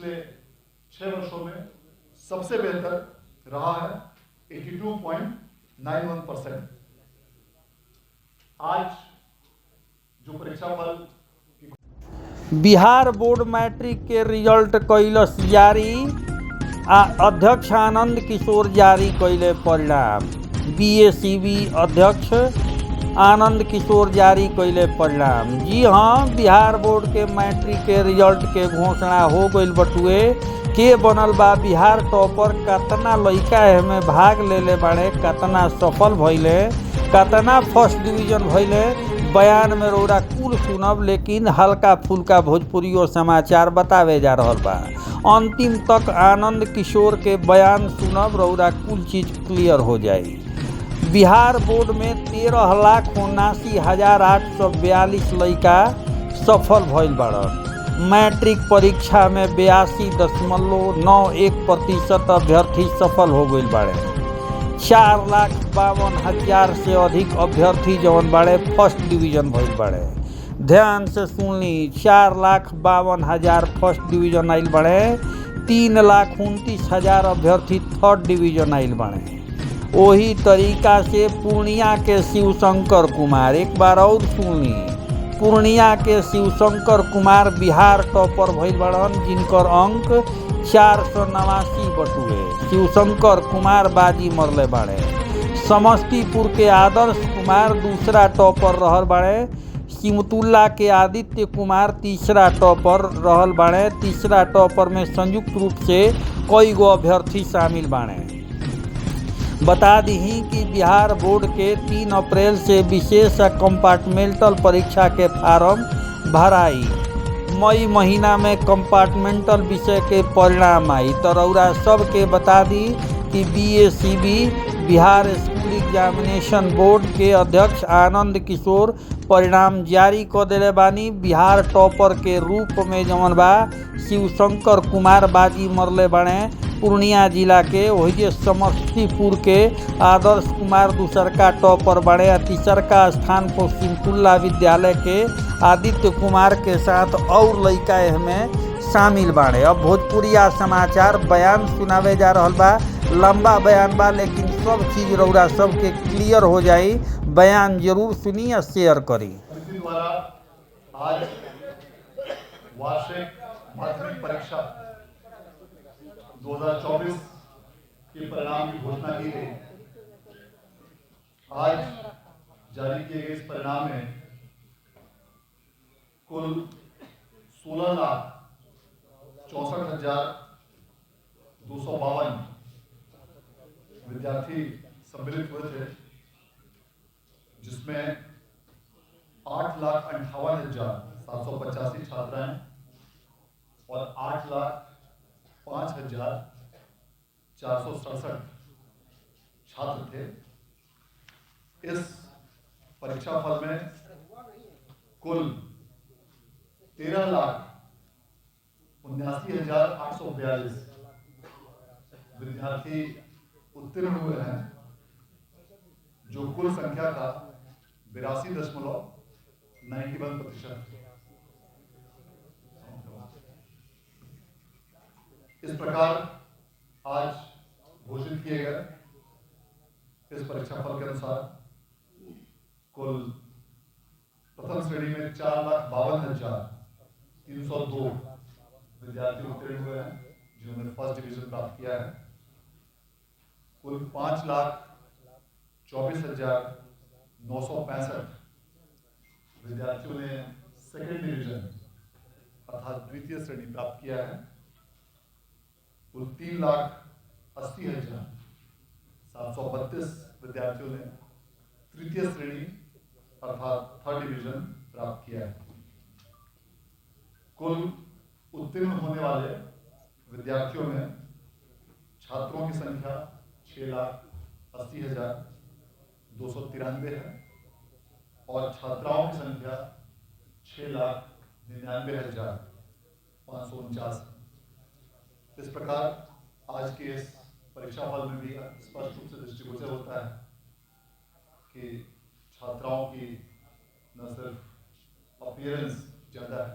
पिछले 6 वर्षों में सबसे बेहतर रहा है, 82.91%। आज जो परीक्षाफल बिहार बोर्ड मैट्रिक के रिजल्ट कैलस जारी, अध्यक्ष आनंद किशोर जारी कैले परिणाम। बीएसीबी अध्यक्ष आनंद किशोर जारी कैले परिणाम। जी हाँ, बिहार बोर्ड के मैट्रिक के रिजल्ट के घोषणा हो गई बटुए। के बनल बा बिहार टॉपर, कतना लइका एमे भाग लेले बाड़े, कतना सफल भइले, कतना फर्स्ट डिवीजन भइले, बयान में रौरा कुल सुनब, लेकिन हल्का फुल्का भोजपुरियो समाचार बतावे जा रहल बा। अंतिम तक आनंद किशोर के बयान सुनब, रौरा कुल चीज क्लियर हो जाई। बिहार बोर्ड में 13,79,842 लइका सफल भइल बाड़न। मैट्रिक परीक्षा में 82.91% अभ्यर्थी सफल हो गइल बाड़े। 4,52,000 से अधिक अभ्यर्थी जवन बाड़े फर्स्ट डिवीजन भइल बाड़े। ध्यान से सुन ली, 4,52,000 फर्स्ट डिवीजन आइल बाड़े, 3,29,000 अभ्यर्थी थर्ड डिवीजन आइल बाड़े। वही तरीका से पूर्णिया के शिवशंकर कुमार, एक बार और सुन ली, पूर्णिया के शिवशंकर कुमार बिहार टॉपर भइल बाड़न, जिनकर अंक 489 बटुए। शिवशंकर कुमार बाजी मरले बाड़े। समस्तीपुर के आदर्श कुमार दूसरा टॉपर रहल बाड़े। सिमतुल्ला के आदित्य कुमार तीसरा टॉपर रहल बाड़े। तीसरा टॉपर में संयुक्त रूप से कई गो अभ्यर्थी शामिल बाड़े। बता दी कि बिहार बोर्ड के 3 अप्रैल से विशेष कंपार्टमेंटल परीक्षा के फार्म भराई। मई महीना में कंपार्टमेंटल विषय के परिणाम आई। तो रौरा सबके बता दी कि बीएसीबी बिहार स्कूल एग्जामिनेशन बोर्ड के अध्यक्ष आनंद किशोर परिणाम जारी कर दिले बानी। बिहार टॉपर के रूप में जवन बा शिवशंकर कुमार बाजी मरले बाड़े पूर्णिया जिला के। वही समस्तीपुर के आदर्श कुमार दूसरका टॉपर बाड़े। तीसरका स्थान पर सिमतुल्ला विद्यालय के आदित्य कुमार के साथ और लइका में शामिल बाड़े। अब भोजपुरिया समाचार बयान सुनावे जा रहल बा। लंबा बयान बा, लेकिन सब चीज रौरा सबके क्लियर हो जाई। बयान जरूर सुनी और शेयर करी। द्वारा आज वार्षिक माध्यमिक परीक्षा 2024 के परिणाम की घोषणा की गई। आज जारी किए गए इस परिणाम में कुल 16,64,252 विद्यार्थी सम्मिलित हुए थे, जिसमें 8,58,785 छात्राएं और 8,05,467 छात्र थे। इस परीक्षाफल में कुल 13,79,842 विद्यार्थी उत्तीर्ण हुए हैं, जो कुल संख्या का 82.91%। इस प्रकार आज घोषित किए गए इस परीक्षाफल के अनुसार कुल प्रथम श्रेणी में 4,52,302 विद्यार्थी उत्तीर्ण हुए हैं, जिन्होंने फर्स्ट डिवीजन प्राप्त किया है। कुल 5,24,965 विद्यार्थियों ने सेकेंड डिवीजन अर्थात द्वितीय श्रेणी प्राप्त किया है। कुल 3,80,732 विद्यार्थियों ने तृतीय श्रेणी अर्थात थर्ड डिवीजन प्राप्त किया है। कुल उत्तीर्ण होने वाले विद्यार्थियों में छात्रों की संख्या 6,80,293 है और छात्राओं की संख्या 6,99,549 है। इस प्रकार आज के इस परीक्षाफल में भी स्पष्ट रूप से दृष्टिगोचर होता है कि छात्राओं की न सिर्फ अपीयरेंस ज़्यादा है,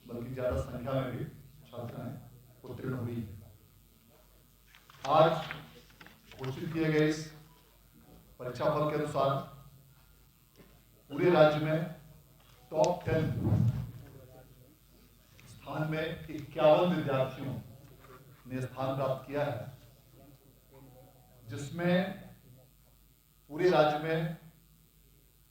बल्कि ज़्यादा संख्या में भी छात्राएं आज घोषित किए गए इस परीक्षा फल के अनुसार पूरे राज्य में टॉप 10 स्थान में 51 विद्यार्थियों ने स्थान प्राप्त किया है, जिसमें पूरे राज्य में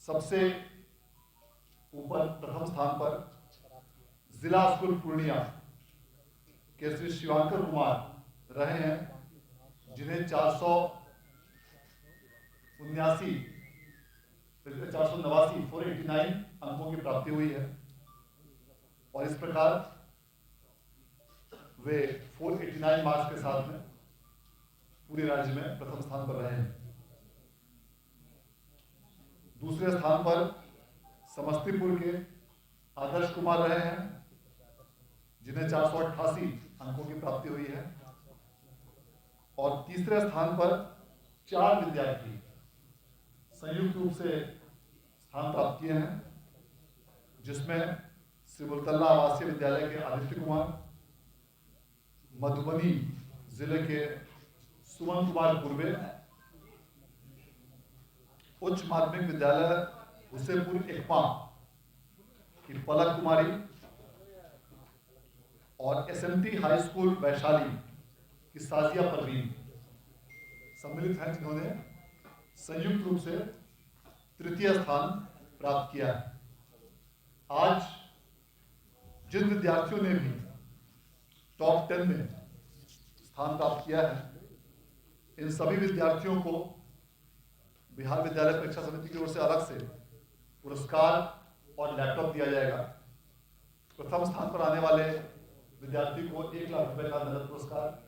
सबसे ऊपर प्रथम स्थान पर जिला स्कूल पूर्णिया के श्री शिवांकर कुमार रहे हैं, जिन्हें 489 अंकों की प्राप्ति हुई है और इस प्रकार वे 489 मार्क्स के साथ में पूरे राज्य में प्रथम स्थान पर रहे हैं। दूसरे स्थान पर समस्तीपुर के आदर्श कुमार रहे हैं, जिन्हें 488 अंकों की प्राप्ति हुई है और तीसरे स्थान पर 4 विद्यार्थी संयुक्त रूप से स्थान प्राप्त किए हैं, जिसमें सिमुलतला आवासीय विद्यालय के आदित्य कुमार, मधुबनी जिले के सुमन कुमार पूर्वे, उच्च माध्यमिक विद्यालय हुसैनपुर एकमा की पलक कुमारी और एसएमटी हाई स्कूल वैशाली की साजिया परवीन सम्मिलित हैं, जिन्होंने संयुक्त रूप से तृतीय स्थान प्राप्त किया है। आज जिन विद्यार्थियों ने भी टॉप 10 में स्थान प्राप्त किया है, इन सभी विद्यार्थियों को बिहार विद्यालय परीक्षा समिति की ओर से अलग से पुरस्कार और लैपटॉप दिया जाएगा। प्रथम स्थान पर आने वाले विद्यार्थी को 1 लाख रुपए का नगद पुरस्कार,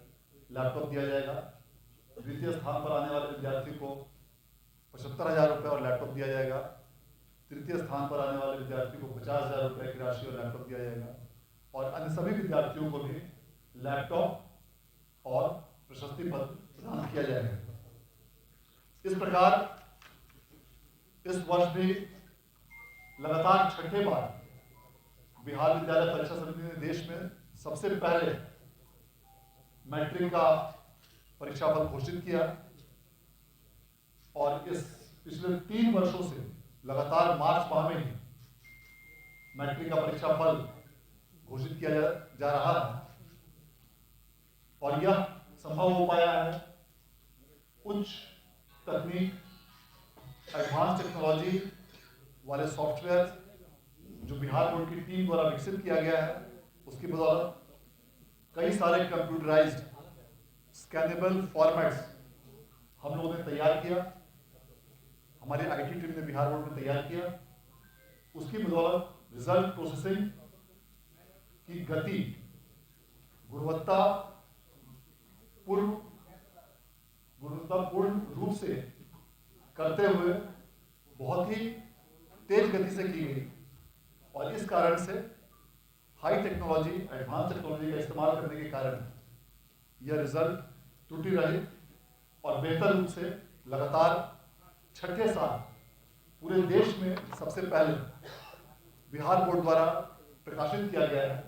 लैपटॉप दिया जाएगा। द्वितीय स्थान पर आने वाले विद्यार्थी को 75,000 रुपये और लैपटॉप दिया जाएगा। तृतीय स्थान पर आने वाले विद्यार्थी को 50,000 रुपये की राशि और लैपटॉप दिया जाएगा और अन्य सभी विद्यार्थियों को भी लैपटॉप और प्रशस्ति पत्र प्रदान किया जाएगा। इस प्रकार इस वर्ष भी लगातार छठे बार बिहार विद्यालय परीक्षा समिति ने देश में सबसे पहले मैट्रिक का परीक्षाफल घोषित किया और इस पिछले 3 वर्षों से लगातार मार्च माह में ही मैट्रिक का परीक्षाफल घोषित किया जा रहा है और यह संभव हो पाया है उच्च तकनीक, एडवांस टेक्नोलॉजी वाले सॉफ्टवेयर जो बिहार बोर्ड की टीम द्वारा विकसित किया गया है, उसकी बदौलत कई सारे कंप्यूटराइज्ड स्कैनेबल फॉर्मेट्स हम लोगों ने तैयार किया, हमारी आईटी टीम ने बिहार बोर्ड में तैयार किया। उसकी बदौलत रिजल्ट प्रोसेसिंग की गति, गुणवत्तापूर्ण रूप से करते हुए बहुत ही तेज गति से की गई और इस कारण से हाई टेक्नोलॉजी, एडवांस टेक्नोलॉजी का इस्तेमाल करने के कारण यह रिजल्ट त्रुटि रहित और बेहतर रूप से लगातार छठे साल पूरे देश में सबसे पहले बिहार बोर्ड द्वारा प्रकाशित किया गया है,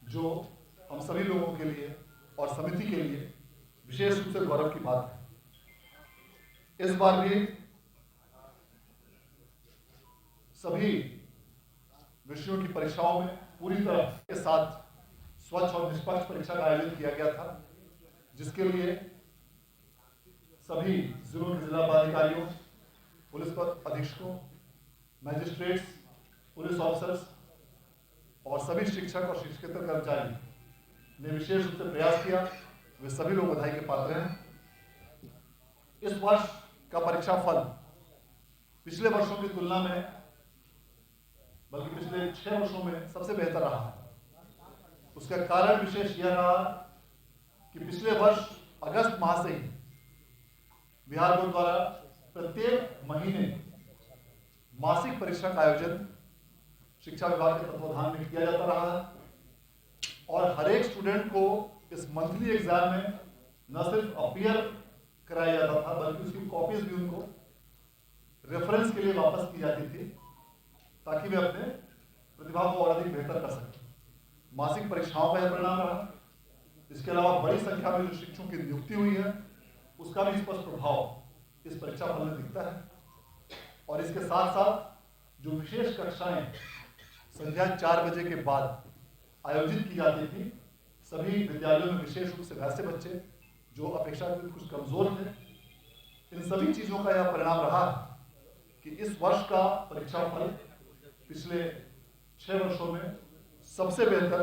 जो हम सभी लोगों के लिए और समिति के लिए विशेष रूप से गौरव की बात है। इस बार भी सभी विषयों की परीक्षाओं में पूरी तरह के साथ स्वच्छ और निष्पक्ष परीक्षा का आयोजन किया गया था, जिसके लिए सभी जिलों के जिला पदाधिकारियों, पुलिस अधीक्षकों, मैजिस्ट्रेट्स, पुलिस ऑफिसर्स और सभी शिक्षक और शिक्षकेतर कर्मचारी ने विशेष रूप से प्रयास किया। वे सभी लोग बधाई के पात्र हैं। इस वर्ष का परीक्षा फल पिछले वर्षों की तुलना में, बल्कि पिछले 6 वर्षों में सबसे बेहतर रहा है। उसका कारण विशेष यह रहा कि पिछले वर्ष अगस्त माह से ही बिहार बोर्ड द्वारा प्रत्येक महीने मासिक परीक्षा का आयोजन शिक्षा विभाग के तत्वाधान में किया जाता रहा है और हर एक स्टूडेंट को इस मंथली एग्जाम में न सिर्फ अपीयर कराया जाता था, बल्कि उसकी कॉपीज भी उनको रेफरेंस के लिए वापस की जाती थी, ताकि वे अपने प्रतिभा को और अधिक बेहतर कर सकें। मासिक परीक्षाओं का यह परिणाम रहा इसके अलावा बड़ी संख्या में जो शिक्षकों की नियुक्ति हुई है उसका भी स्पष्ट प्रभाव इस परीक्षा फल में दिखता है। और इसके साथ साथ जो विशेष कक्षाएं संध्या 4 बजे के बाद आयोजित की जाती थी, सभी विद्यालयों में विशेष रूप से वैसे बच्चे जो अपेक्षाकृत कुछ कमजोर थे, इन सभी चीजों का यह परिणाम रहा कि इस वर्ष का परीक्षा फल पिछले 6 वर्षों में सबसे बेहतर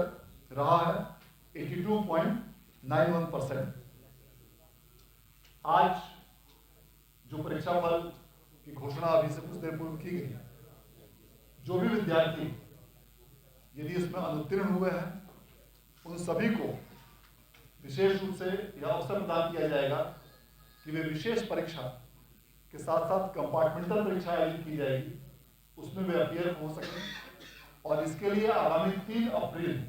रहा है, 82.91%। आज जो परीक्षा फल की घोषणा अभी से कुछ देर पूर्व की गई, जो भी विद्यार्थी यदि इसमें अनुत्तीर्ण हुए हैं उन सभी को विशेष रूप से यह अवसर प्रदान किया जाएगा कि वे विशेष परीक्षा के साथ साथ कंपार्टमेंटल परीक्षा आयोजित की जाएगी, उसमें वे अपीयर हो सकें। और इसके लिए आगामी 3 अप्रैल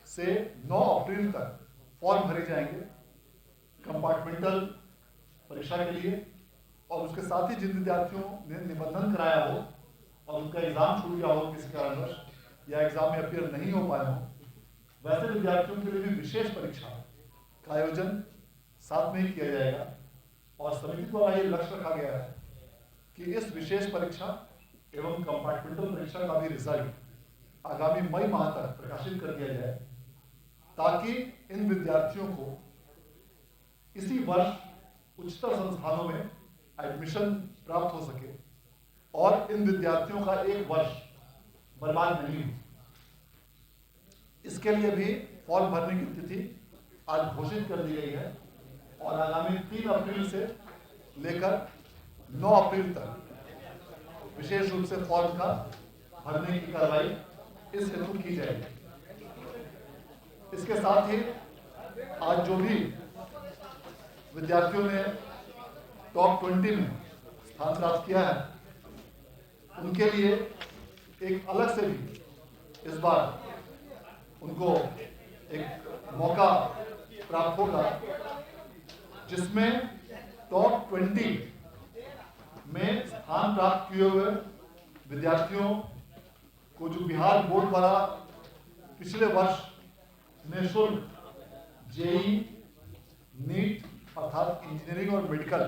से 9 अप्रैल तक फॉर्म भरे जाएंगे कंपार्टमेंटल परीक्षा के लिए। और उसके साथ ही जिन विद्यार्थियों ने निबंधन कराया हो और उनका एग्जाम छूट गया हो किसी कारणवश या एग्जाम में अपीयर नहीं हो पाए हो, वैसे विद्यार्थियों के लिए भी विशेष परीक्षा का आयोजन साथ में ही किया जाएगा। और समिति द्वारा ये लक्ष्य रखा गया है कि इस विशेष परीक्षा एवं कंपार्टमेंटल परीक्षा का भी रिजल्ट आगामी मई माह तक प्रकाशित कर दिया जाए, ताकि इन विद्यार्थियों को इसी वर्ष उच्चतर संस्थानों में एडमिशन प्राप्त हो सके और इन विद्यार्थियों का एक वर्ष बर्बाद नहीं हो। इसके लिए भी फॉर्म भरने की तिथि आज घोषित कर दी गई है और आगामी 3 अप्रैल से लेकर 9 अप्रैल तक विशेष रूप से फॉर्म का भरने की कार्रवाई इस हेतु की जाएगी। इसके साथ ही आज जो भी विद्यार्थियों ने टॉप 20 में स्थान प्राप्त किया है, उनके लिए एक अलग से भी इस बार उनको एक मौका प्राप्त होगा, जिसमें टॉप 20 में स्थान प्राप्त किए हुए विद्यार्थियों को जो बिहार बोर्ड द्वारा पिछले वर्ष निःशुल्क जेई, नीट अर्थात इंजीनियरिंग और मेडिकल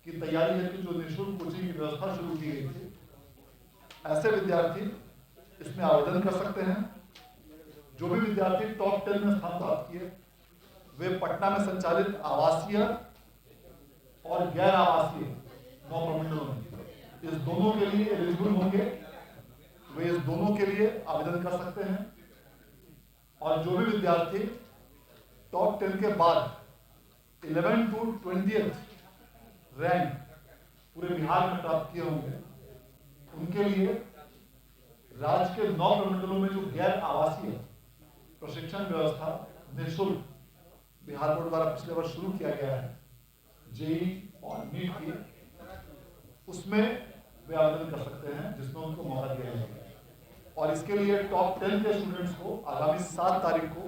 की तैयारी हेतु जो निःशुल्क कोचिंग की व्यवस्था शुरू की गई थी, ऐसे विद्यार्थी इसमें आवेदन कर सकते हैं। जो भी विद्यार्थी टॉप 10 में स्थान प्राप्त किए, वे पटना में संचालित आवासीय और गैर आवासीय 9 प्रमंडलों में इस दोनों के लिए एलिजिबल होंगे, वे इस दोनों के लिए आवेदन कर सकते हैं। और जो भी विद्यार्थी टॉप 10 के बाद 11 to 20th रैंक पूरे बिहार में प्राप्त किए होंगे, उनके लिए राज्य के 9 प्रमंडलों में जो गैर आवासीय प्रशिक्षण व्यवस्था निःशुल्क बिहार बोर्ड द्वारा पिछले वर्ष शुरू किया गया है, जेई और नीट की, उसमें वे आवेदन कर सकते हैं, जिसमें उनको मौका दिया जाएगा। और इसके लिए टॉप 10 के स्टूडेंट्स को आगामी 7 तारीख को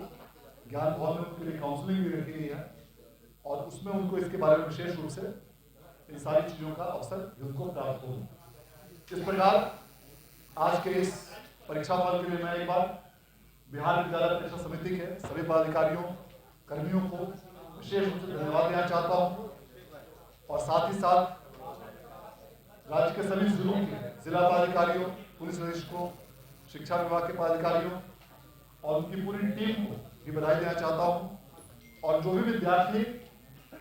ज्ञान भवन में उनके लिए काउंसलिंग भी रखी गई है और उसमें उनको इसके बारे में विशेष रूप से इन सारी चीजों का अवसर उनको प्राप्त होगा। इस प्रकार आज के इस परीक्षा फल के लिए मैं एक बार बिहार विद्यालय परीक्षा समिति के सभी पदाधिकारियों, कर्मियों को विशेष रूप से धन्यवाद देना चाहता हूं और साथ ही साथ राज्य के सभी जिलों के जिला पदाधिकारियों, पुलिस अधीक्षकों, शिक्षा विभाग के पदाधिकारियों और उनकी पूरी टीम को भी बधाई देना चाहता हूं। और जो भी विद्यार्थी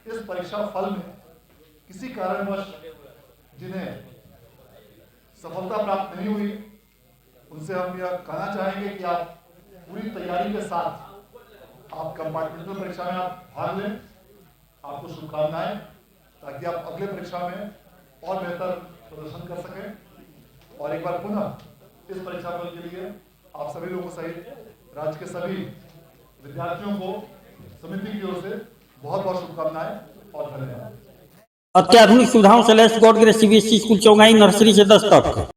इस परीक्षा फल में किसी कारणवश जिन्हें सफलता प्राप्त नहीं हुई, उनसे हम यह कहना चाहेंगे कि आप पूरी तैयारी के साथ आप कंपार्टमेंटल परीक्षा में आप भाग लें। आपको शुभकामनाएं, ताकि आप अगले परीक्षा में और बेहतर प्रदर्शन कर सकें। और एक बार पुनः इस परीक्षा फल के लिए आप सभी लोगों सहित राज्य के सभी विद्यार्थियों को समिति की ओर से बहुत बहुत शुभकामनाएं और धन्यवाद। अत्याधुनिक सुविधाओं से लैस God Grace CBSE school Chaugai nursery से 10 तक।